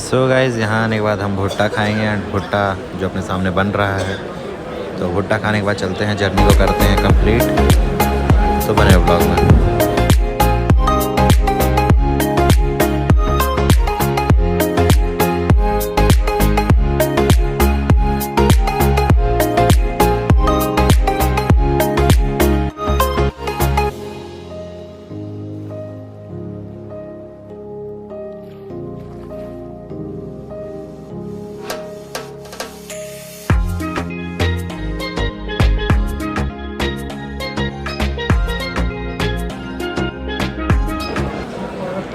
So guys यहाँ आने के बाद हम भुट्टा खाएंगे एंड भुट्टा जो अपने सामने बन रहा है। तो भुट्टा खाने के बाद चलते हैं, जर्नी को करते हैं कंप्लीट। तो बने ब्लॉग में।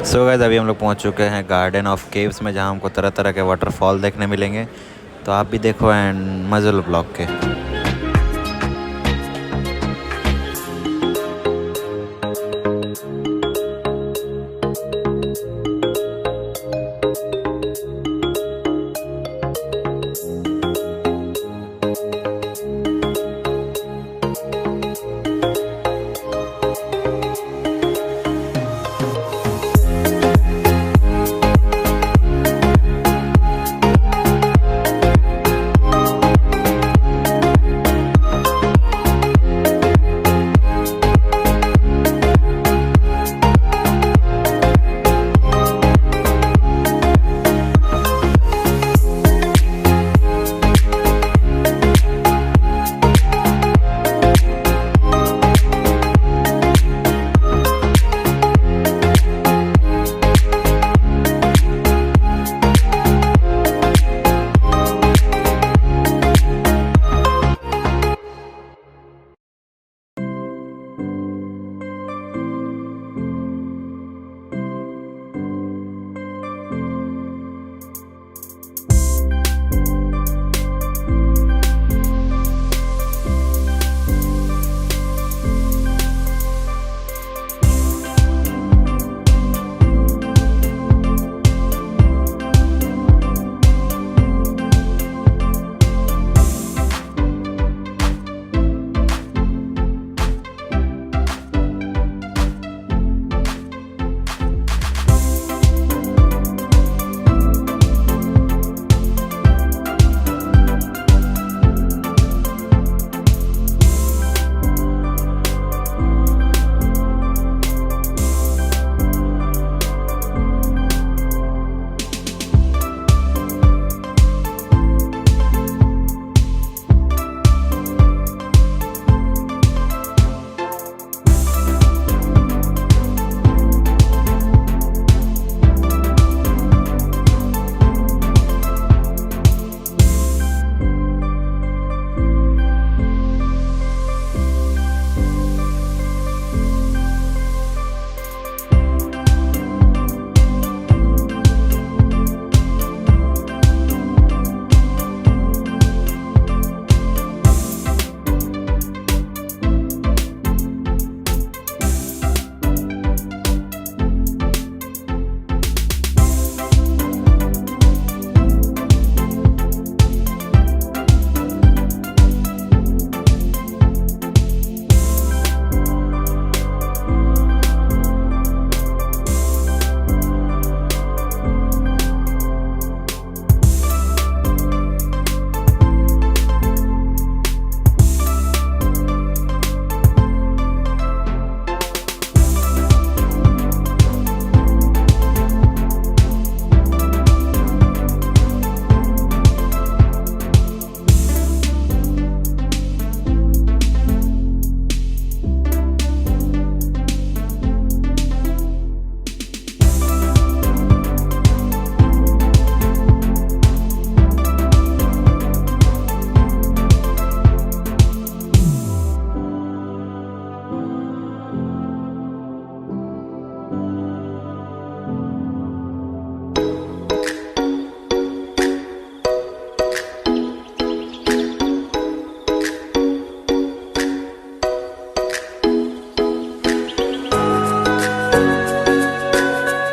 सो गाइस अभी हम लोग पहुंच चुके हैं गार्डन ऑफ केव्स में, जहां हमको तरह तरह के वाटरफॉल देखने मिलेंगे। तो आप भी देखो एंड मज़े लो ब्लॉग के।